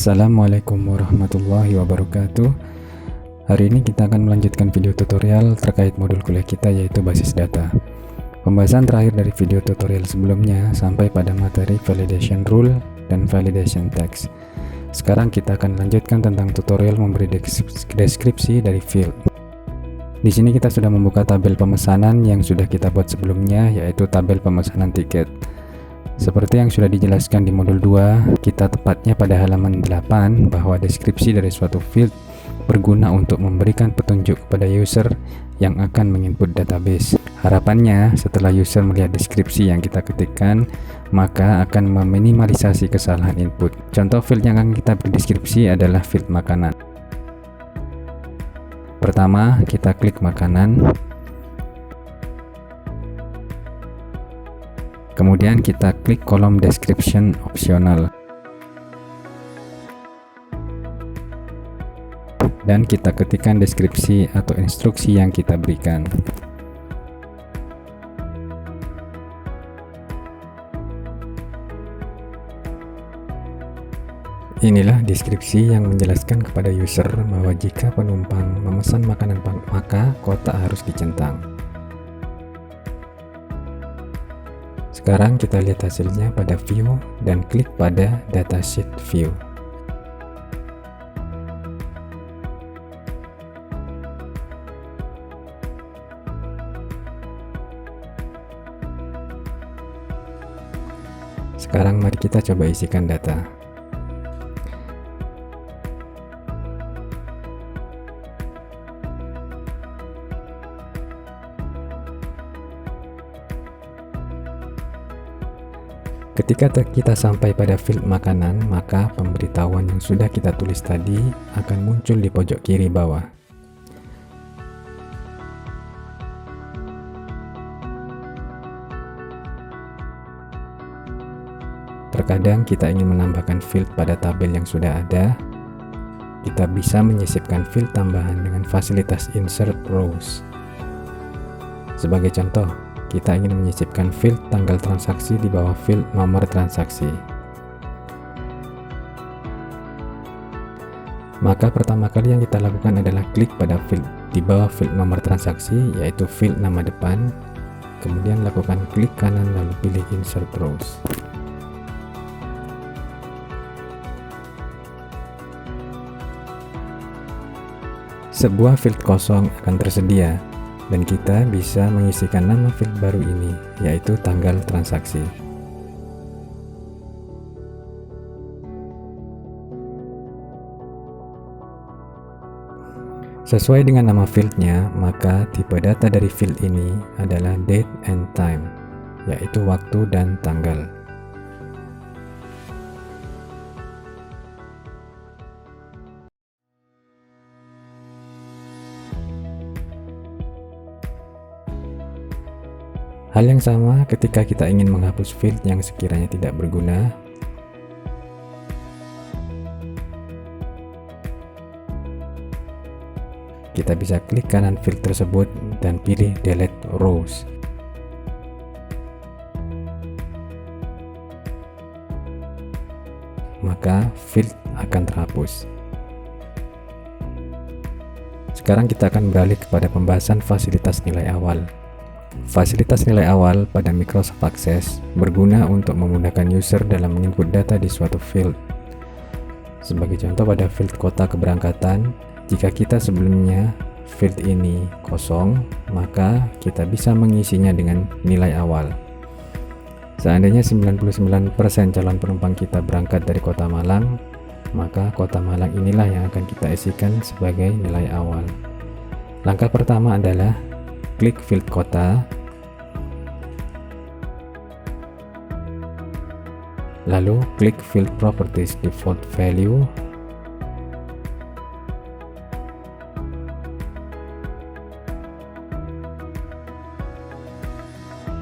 Assalamualaikum warahmatullahi wabarakatuh. Hari ini kita akan melanjutkan video tutorial terkait modul kuliah kita, yaitu basis data. Pembahasan terakhir dari video tutorial sebelumnya sampai pada materi validation rule dan validation text. Sekarang kita akan lanjutkan tentang tutorial memberi deskripsi dari field. Di sini kita sudah membuka tabel pemesanan yang sudah kita buat sebelumnya, yaitu tabel pemesanan tiket. Seperti yang sudah dijelaskan di modul 2, kita tepatnya pada halaman 8 bahwa deskripsi dari suatu field berguna untuk memberikan petunjuk kepada user yang akan menginput database. Harapannya setelah user melihat deskripsi yang kita ketikkan, maka akan meminimalisasi kesalahan input. Contoh field yang akan kita beri deskripsi adalah field makanan. Pertama, kita klik makanan. Kemudian kita klik kolom description optional dan kita ketikkan deskripsi atau instruksi yang kita berikan. Inilah deskripsi yang menjelaskan kepada user bahwa jika penumpang memesan makanan maka kotak harus dicentang. Sekarang kita lihat hasilnya pada view dan klik pada datasheet view. Sekarang mari kita coba isikan data. Ketika kita sampai pada field makanan, maka pemberitahuan yang sudah kita tulis tadi akan muncul di pojok kiri bawah. Terkadang kita ingin menambahkan field pada tabel yang sudah ada. Kita bisa menyisipkan field tambahan dengan fasilitas insert rows. Sebagai contoh, kita ingin menyisipkan field tanggal transaksi di bawah field nomor transaksi. Maka pertama kali yang kita lakukan adalah klik pada field di bawah field nomor transaksi, yaitu field nama depan. Kemudian lakukan klik kanan lalu pilih insert rows. Sebuah field kosong akan tersedia dan kita bisa mengisikan nama field baru ini, yaitu tanggal transaksi. Sesuai dengan nama fieldnya, maka tipe data dari field ini adalah date and time, yaitu waktu dan tanggal. Hal yang sama ketika kita ingin menghapus field yang sekiranya tidak berguna. Kita bisa klik kanan field tersebut dan pilih delete rows. Maka field akan terhapus. Sekarang kita akan beralih kepada pembahasan fasilitas nilai awal. Fasilitas nilai awal pada Microsoft Access berguna untuk memudahkan user dalam menginput data di suatu field. Sebagai contoh pada field kota keberangkatan, jika kita sebelumnya field ini kosong, maka kita bisa mengisinya dengan nilai awal. Seandainya 99% calon penumpang kita berangkat dari kota Malang, maka kota Malang inilah yang akan kita isikan sebagai nilai awal. Langkah pertama adalah klik field kota, lalu klik field properties default value,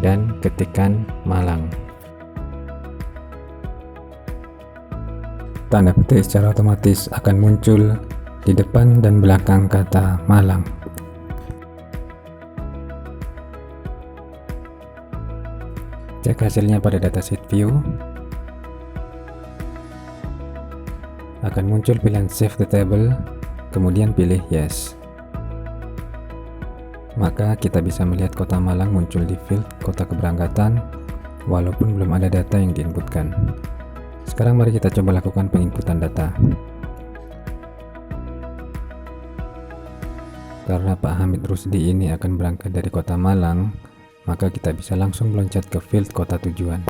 dan ketikkan Malang. Tanda petik secara otomatis akan muncul di depan dan belakang kata Malang. Cek hasilnya pada datasheet view. akan muncul pilihan Save the Table, kemudian pilih Yes. Maka kita bisa melihat kota Malang muncul di field kota keberangkatan walaupun belum ada data yang diinputkan. Sekarang mari kita coba lakukan penginputan data. Karena Pak Hamid Rusdi ini akan berangkat dari kota Malang, maka kita bisa langsung meloncat ke field kota tujuan.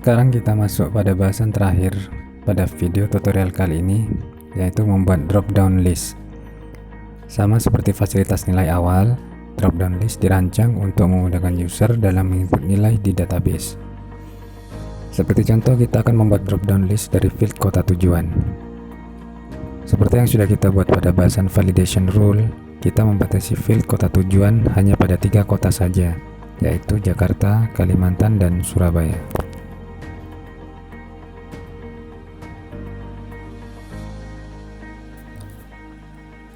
Sekarang kita masuk pada bahasan terakhir pada video tutorial kali ini, yaitu membuat drop down list. Sama seperti fasilitas nilai awal, drop down list dirancang untuk memudahkan user dalam menginput nilai di database. Seperti contoh, kita akan membuat drop down list dari field kota tujuan. Seperti yang sudah kita buat pada bahasan validation rule, kita membatasi field kota tujuan hanya pada 3 kota saja, yaitu Jakarta, Kalimantan, dan Surabaya.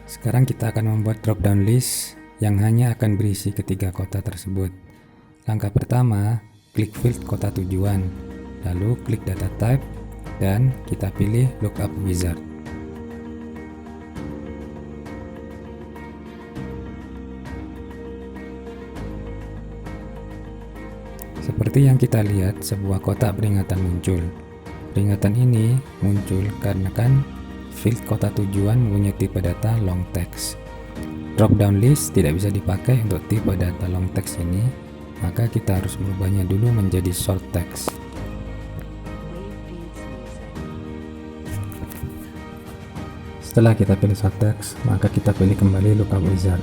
Sekarang kita akan membuat drop down list yang hanya akan berisi ketiga kota tersebut. Langkah pertama, klik field kota tujuan, lalu klik data type, dan kita pilih lookup wizard. Seperti yang kita lihat, sebuah kotak peringatan muncul. Peringatan ini muncul karena field kota tujuan mempunyai tipe data long text. Drop down list tidak bisa dipakai untuk tipe data long text ini, maka kita harus merubahnya dulu menjadi short text. Setelah kita pilih short text, maka kita pilih kembali lookup wizard.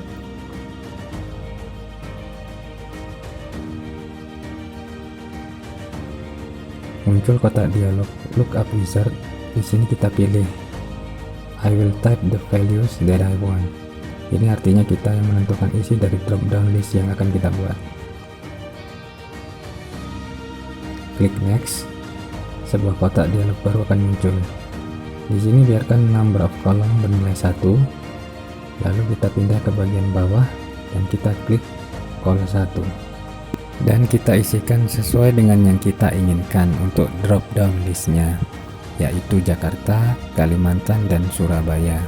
Muncul kotak dialog lookup wizard. Di sini kita pilih I will type the values that I want. Ini artinya kita yang menentukan isi dari drop down list yang akan kita buat. Klik next. Sebuah kotak dialog baru akan muncul. Di sini biarkan number of column bernilai 1. Lalu kita pindah ke bagian bawah dan kita klik call 1. Dan kita isikan sesuai dengan yang kita inginkan untuk drop down listnya, yaitu Jakarta, Kalimantan, dan Surabaya.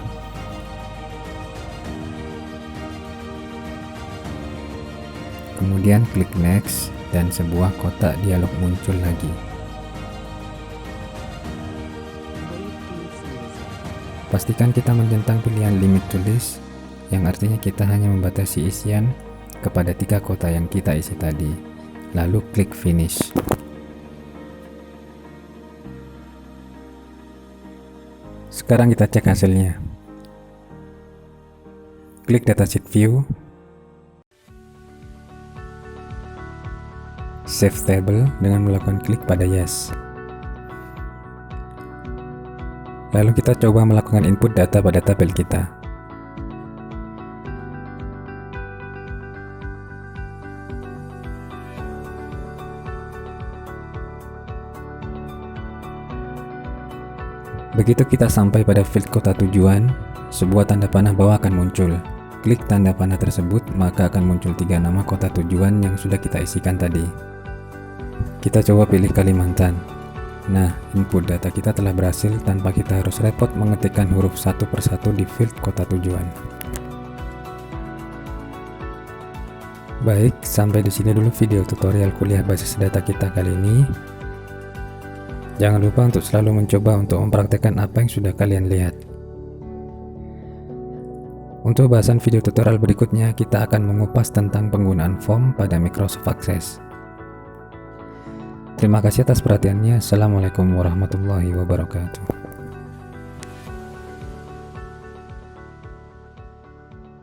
Kemudian klik next dan sebuah kotak dialog muncul lagi. Pastikan kita mencentang pilihan limit to list, yang artinya kita hanya membatasi isian kepada 3 kota yang kita isi tadi. Lalu klik finish. Sekarang kita cek hasilnya. Klik datasheet view, save table dengan melakukan klik pada yes. Lalu kita coba melakukan input data pada tabel kita. Begitu kita sampai pada field kota tujuan, sebuah tanda panah bawah akan muncul. Klik tanda panah tersebut, maka akan muncul 3 nama kota tujuan yang sudah kita isikan tadi. Kita coba pilih Kalimantan. Nah, input data kita telah berhasil tanpa kita harus repot mengetikkan huruf satu persatu di field kota tujuan. Baik, sampai di sini dulu video tutorial kuliah basis data kita kali ini. Jangan lupa untuk selalu mencoba untuk mempraktekkan apa yang sudah kalian lihat. Untuk bahasan video tutorial berikutnya, kita akan mengupas tentang penggunaan form pada Microsoft Access. Terima kasih atas perhatiannya. Assalamualaikum warahmatullahi wabarakatuh.